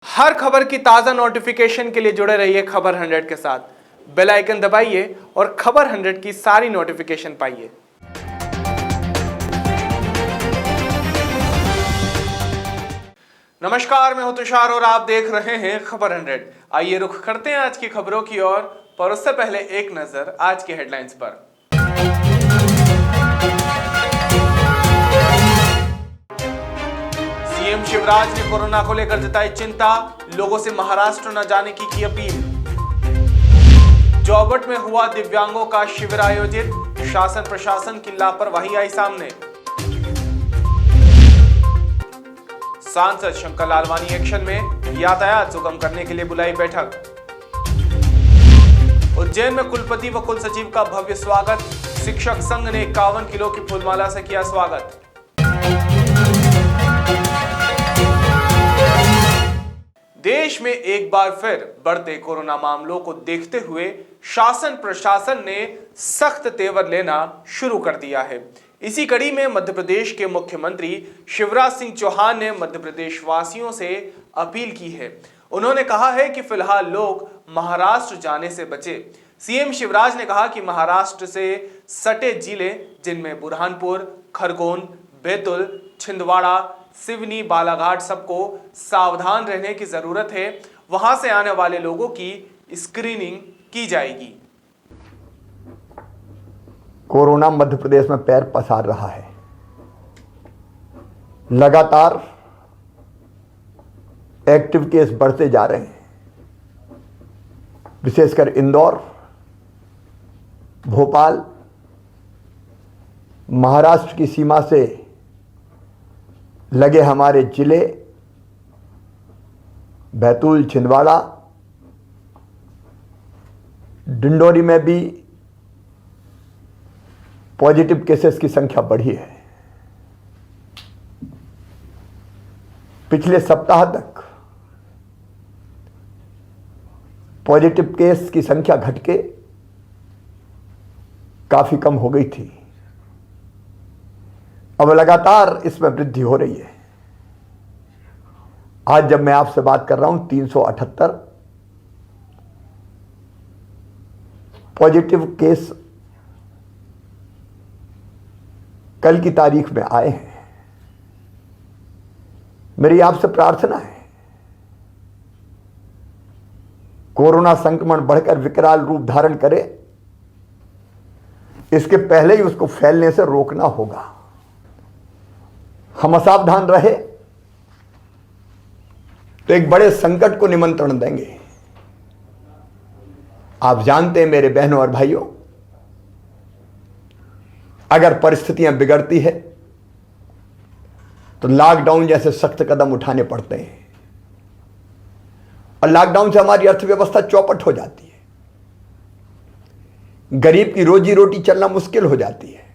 हर खबर की ताजा नोटिफिकेशन के लिए जुड़े रहिए खबर 100 के साथ। बेल आइकन दबाइए और खबर 100 की सारी नोटिफिकेशन पाइए। नमस्कार, मैं हूं तुषार और आप देख रहे हैं खबर 100। आइए रुख करते हैं आज की खबरों की ओर, पर उससे पहले एक नजर आज की हेडलाइंस पर। सीएम शिवराज ने कोरोना को लेकर जताई चिंता, लोगों से महाराष्ट्र न जाने की अपील। जौबट में हुआ दिव्यांगों का शिविर आयोजित, शासन प्रशासन की लापरवाही आई सामने। सांसद शंकर लालवानी एक्शन में, यातायात सुगम करने के लिए बुलाई बैठक। उज्जैन में कुलपति व कुलसचिव का भव्य स्वागत, शिक्षक संघ ने 51 किलो की फूलमाला से किया स्वागत। देश में एक बार फिर बढ़ते कोरोना मामलों को देखते हुए शासन प्रशासन ने सख्त तेवर लेना शुरू कर दिया है। इसी कड़ी में मध्य प्रदेश के मुख्यमंत्री शिवराज सिंह चौहान ने मध्य प्रदेश वासियों से अपील की है। उन्होंने कहा है कि फिलहाल लोग महाराष्ट्र जाने से बचे। सीएम शिवराज ने कहा कि महाराष्ट्र से सटे जिले जिनमें बुरहानपुर, खरगोन, बैतूल, छिंदवाड़ा, सिवनी, बालाघाट सबको सावधान रहने की जरूरत है। वहां से आने वाले लोगों की स्क्रीनिंग की जाएगी। कोरोना मध्य प्रदेश में पैर पसार रहा है। लगातार एक्टिव केस बढ़ते जा रहे हैं। विशेषकर इंदौर, भोपाल, महाराष्ट्र की सीमा से लगे हमारे जिले बैतूल, छिंदवाड़ा, डिंडोरी में भी पॉजिटिव केसेस की संख्या बढ़ी है। पिछले सप्ताह तक पॉजिटिव केस की संख्या घट के काफी कम हो गई थी। अब लगातार इसमें वृद्धि हो रही है। आज जब मैं आपसे बात कर रहा हूं 378 पॉजिटिव केस कल की तारीख में आए हैं। मेरी आपसे प्रार्थना है, कोरोना संक्रमण बढ़कर विकराल रूप धारण करे, इसके पहले ही उसको फैलने से रोकना होगा। हम असावधान रहे तो एक बड़े संकट को निमंत्रण देंगे। आप जानते हैं मेरे बहनों और भाइयों, अगर परिस्थितियां बिगड़ती है तो लॉकडाउन जैसे सख्त कदम उठाने पड़ते हैं और लॉकडाउन से हमारी अर्थव्यवस्था चौपट हो जाती है। गरीब की रोजी रोटी चलना मुश्किल हो जाती है।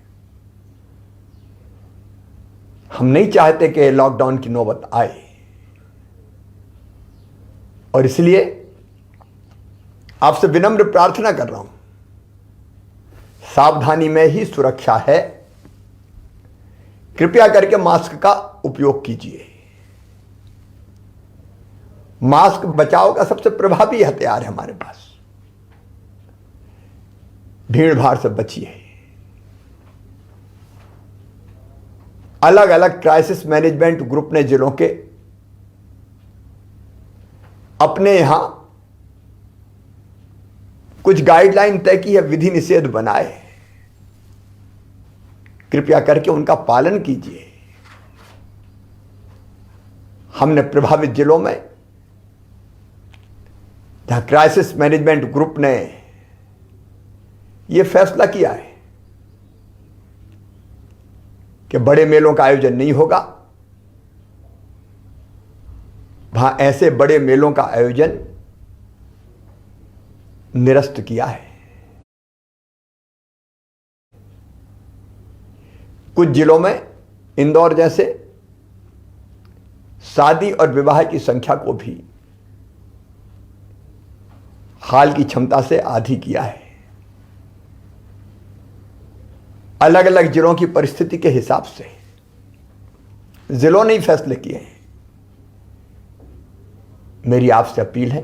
हम नहीं चाहते कि लॉकडाउन की नौबत आए और इसलिए आपसे विनम्र प्रार्थना कर रहा हूं, सावधानी में ही सुरक्षा है। कृपया करके मास्क का उपयोग कीजिए। मास्क बचाव का सबसे प्रभावी हथियार है हमारे पास। भीड़ भाड़ से बचिए। अलग अलग क्राइसिस मैनेजमेंट ग्रुप ने जिलों के अपने यहां कुछ गाइडलाइन तय की है, विधि निषेध बनाए। कृपया करके उनका पालन कीजिए। हमने प्रभावित जिलों में जहां क्राइसिस मैनेजमेंट ग्रुप ने यह फैसला किया है कि बड़े मेलों का आयोजन नहीं होगा, वहां ऐसे बड़े मेलों का आयोजन निरस्त किया है। कुछ जिलों में इंदौर जैसे शादी और विवाह की संख्या को भी हाल की क्षमता से आधी किया है। अलग अलग जिलों की परिस्थिति के हिसाब से जिलों ने ही फैसले किए हैं। मेरी आपसे अपील है,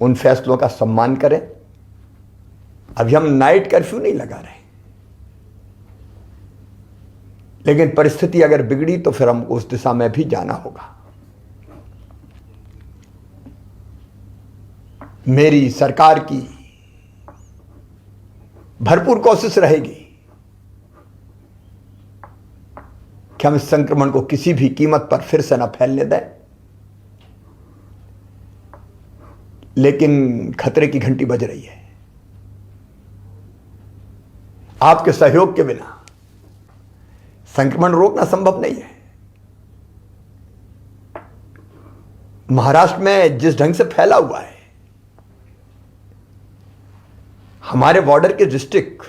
उन फैसलों का सम्मान करें। अभी हम नाइट कर्फ्यू नहीं लगा रहे, लेकिन परिस्थिति अगर बिगड़ी तो फिर हमको उस दिशा में भी जाना होगा। मेरी सरकार की भरपूर कोशिश रहेगी कि हम इस संक्रमण को किसी भी कीमत पर फिर से न फैलने दें, लेकिन खतरे की घंटी बज रही है। आपके सहयोग के बिना संक्रमण रोकना संभव नहीं है। महाराष्ट्र में जिस ढंग से फैला हुआ है, हमारे बॉर्डर के डिस्ट्रिक्ट,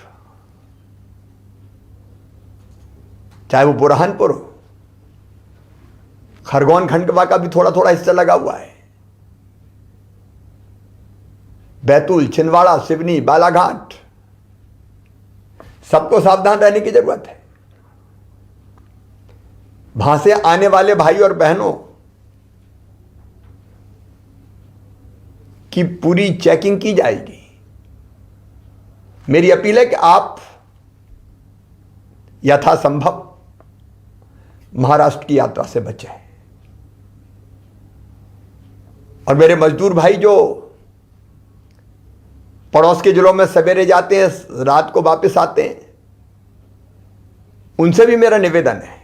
चाहे वो बुरहानपुर हो, खरगोन खंडवा का भी थोड़ा थोड़ा हिस्सा लगा हुआ है, बैतूल, छिंदवाड़ा, सिवनी, बालाघाट, सबको सावधान रहने की जरूरत है। वहां से आने वाले भाई और बहनों की पूरी चेकिंग की जाएगी। मेरी अपील है कि आप यथासंभव महाराष्ट्र की यात्रा से बचें। और मेरे मजदूर भाई जो पड़ोस के जिलों में सवेरे जाते हैं, रात को वापस आते हैं, उनसे भी मेरा निवेदन है,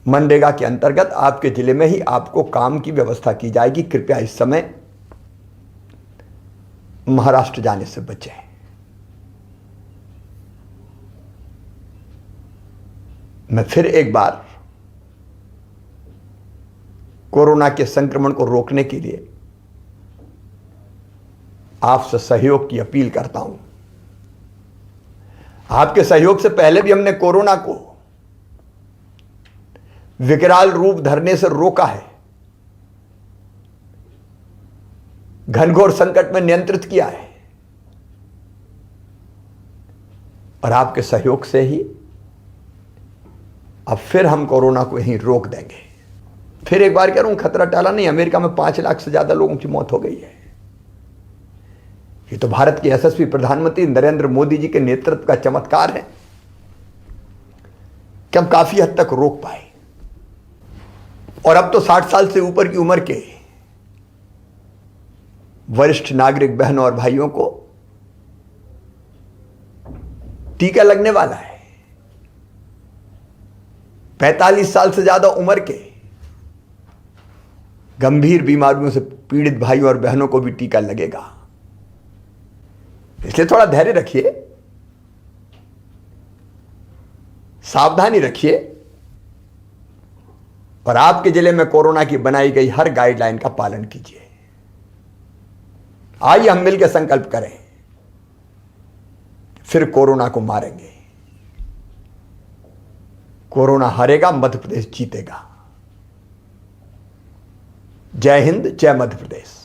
मनरेगा के अंतर्गत आपके जिले में ही आपको काम की व्यवस्था की जाएगी। कृपया इस समय महाराष्ट्र जाने से बचें। मैं फिर एक बार कोरोना के संक्रमण को रोकने के लिए आपसे सहयोग की अपील करता हूं। आपके सहयोग से पहले भी हमने कोरोना को विकराल रूप धरने से रोका है, घनघोर संकट में नियंत्रित किया है, और आपके सहयोग से ही अब फिर हम कोरोना को यहीं रोक देंगे। फिर एक बार कह रहा हूं, खतरा टाला नहीं। अमेरिका में 5 लाख से ज्यादा लोगों की मौत हो गई है। ये तो भारत के यशस्वी प्रधानमंत्री नरेंद्र मोदी जी के नेतृत्व का चमत्कार है कि हम काफी हद तक रोक पाए। और अब तो 60 साल से ऊपर की उम्र के वरिष्ठ नागरिक बहनों और भाइयों को टीका लगने वाला है। 45 साल से ज्यादा उम्र के गंभीर बीमारियों से पीड़ित भाइयों और बहनों को भी टीका लगेगा। इसलिए थोड़ा धैर्य रखिए, सावधानी रखिए, और आपके जिले में कोरोना की बनाई गई हर गाइडलाइन का पालन कीजिए। आइए हम मिलकर संकल्प करें, फिर कोरोना को मारेंगे। कोरोना हारेगा, मध्य प्रदेश जीतेगा। जय हिंद, जय मध्य प्रदेश।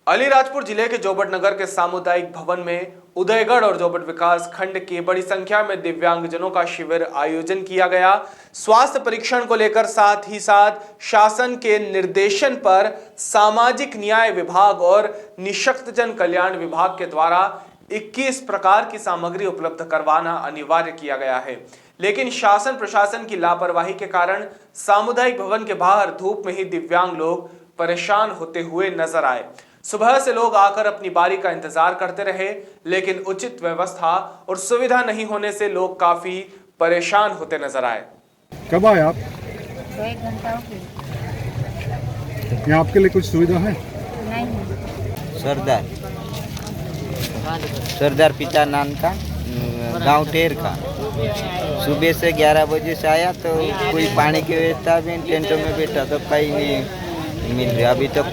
अलीराजपुर जिले के जोबटनगर के सामुदायिक भवन में उदयगढ़ और जोबट विकास खंड के बड़ी संख्या में दिव्यांगजनों का शिविर आयोजन किया गया। स्वास्थ्य परीक्षण को लेकर साथ ही साथ शासन के निर्देशन पर सामाजिक न्याय विभाग और निःशक्तजन कल्याण विभाग के द्वारा 21 प्रकार की सामग्री उपलब्ध करवाना अनिवार्य किया गया है, लेकिन शासन प्रशासन की लापरवाही के कारण सामुदायिक भवन के बाहर धूप में ही दिव्यांग लोग परेशान होते हुए नजर आए। सुबह से लोग आकर अपनी बारी का इंतजार करते रहे, लेकिन उचित व्यवस्था और सुविधा नहीं होने से लोग काफी परेशान होते नजर आए। कब आए आप? 1 घंटा हो गया। यहाँ आपके लिए कुछ सुविधा है? नहीं। सरदार पिता नाम का गांव टेर का। सुबह से 11 बजे से आया तो कोई पानी की व्यवस्था भी, टेंटों में बैठा तो कहीं नहीं मिल रहा। अभी तक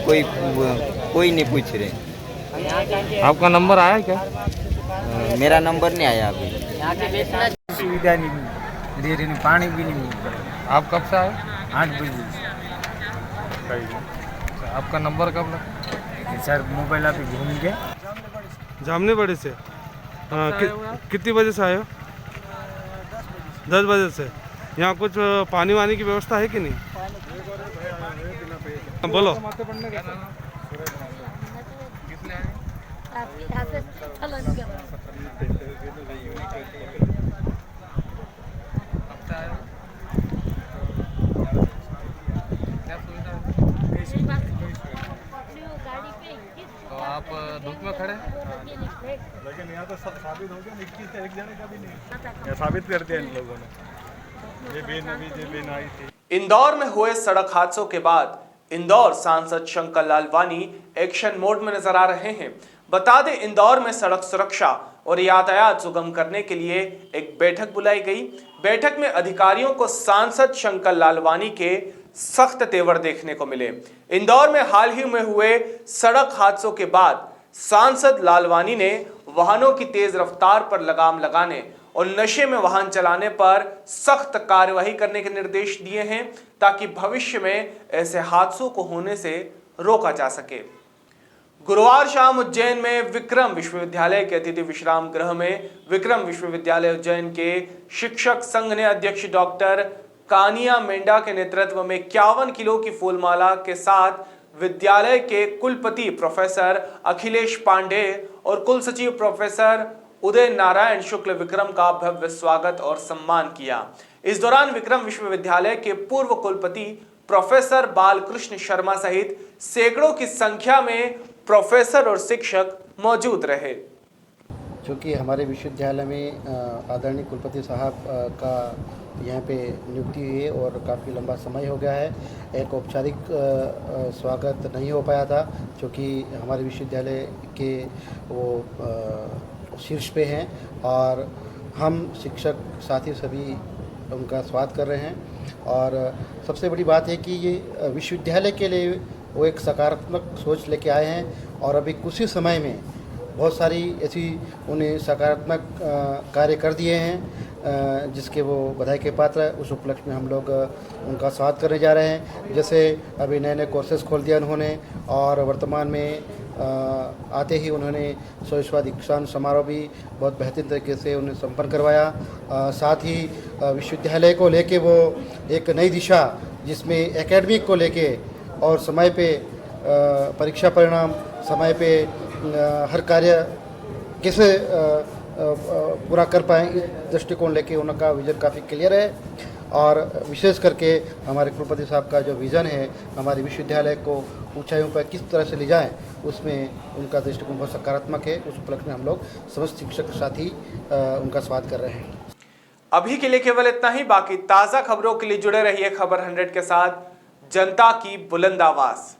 कोई नहीं पूछ रहे। आपका नंबर आया क्या? मेरा नंबर नहीं आया अभी। सुविधा नहीं दे रही, पानी भी नहीं मिल रहा। आप कब से आए? 8 बजे आपका नंबर कब लगा? सर मोबाइल आप घूम गया। जामने बड़े से। कितनी बजे से आए हो? 10 बजे से। यहाँ कुछ पानी वानी की व्यवस्था है कि नहीं? बोलो। तो आप धूप में खड़े लेकिन यहाँ तो सब साबित हो गया, 21 से एक जने का भी नहीं साबित कर दिया इन लोगों ने। ये बेन आई थी। इंदौर में हुए सड़क हादसों के बाद इंदौर सांसद शंकर लालवानी एक्शन मोड में नजर आ रहे हैं। बता दें, इंदौर में सड़क सुरक्षा और यातायात सुगम करने के लिए एक बैठक बुलाई गई। बैठक में अधिकारियों को सांसद शंकर लालवानी के सख्त तेवर देखने को मिले। इंदौर में हाल ही में हुए सड़क हादसों के बाद सांसद लालवानी ने वाहनों की तेज रफ्तार पर लगाम लगाने और नशे में वाहन चलाने पर सख्त कार्यवाही करने के निर्देश दिए हैं, ताकि भविष्य में ऐसे हादसों को होने से रोका जा सके। गुरुवार शाम उज्जैन में विक्रम विश्वविद्यालय के अतिथि विश्राम गृह में विक्रम विश्वविद्यालय उज्जैन के शिक्षक संघ ने अध्यक्ष डॉक्टर कानिया मेंढा के नेतृत्व में 51 किलो की फूलमाला के साथ विद्यालय के कुलपति प्रोफेसर अखिलेश पांडे और कुल सचिव प्रोफेसर उदय नारायण शुक्ल विक्रम का भव्य स्वागत और सम्मान किया। इस दौरान विक्रम विश्वविद्यालय के पूर्व कुलपति प्रोफेसर बालकृष्ण शर्मा सहित सैकड़ों की संख्या में प्रोफेसर और शिक्षक मौजूद रहे। चूँकि हमारे विश्वविद्यालय में आदरणीय कुलपति साहब का यहाँ पे नियुक्ति हुई है और काफ़ी लंबा समय हो गया है, एक औपचारिक स्वागत नहीं हो पाया था, क्योंकि हमारे विश्वविद्यालय के वो शीर्ष पे हैं और हम शिक्षक साथी सभी उनका स्वागत कर रहे हैं। और सबसे बड़ी बात है कि ये विश्वविद्यालय के लिए वो एक सकारात्मक सोच लेके आए हैं और अभी कुछ ही समय में बहुत सारी ऐसी उन्हें सकारात्मक कार्य कर दिए हैं जिसके वो बधाई के पात्र है। उस उपलक्ष्य में हम लोग उनका स्वागत करने जा रहे हैं। जैसे अभी नए नए कोर्सेज खोल दिया उन्होंने और वर्तमान में आते ही उन्होंने 100वां दीक्षांत समारोह भी बहुत बेहतरीन तरीके से उन्हें संपन्न करवाया। साथ ही विश्वविद्यालय को लेके वो एक नई दिशा जिसमें एकेडमिक को लेके और समय पे परीक्षा परिणाम समय पे हर कार्य कैसे पूरा कर पाएँ, इस दृष्टिकोण लेके उनका विज़न काफ़ी क्लियर है। और विशेष करके हमारे कुलपति साहब का जो विज़न है हमारे विश्वविद्यालय को ऊंचाइयों पर किस तरह से ले जाएं, उसमें उनका दृष्टिकोण बहुत सकारात्मक है। उस उपलक्ष्य में हम लोग समस्त शिक्षक साथी उनका स्वागत कर रहे हैं। अभी के लिए केवल इतना ही। बाकी ताज़ा खबरों के लिए जुड़े रहिए खबर 100 के साथ। जनता की बुलंद आवाज़।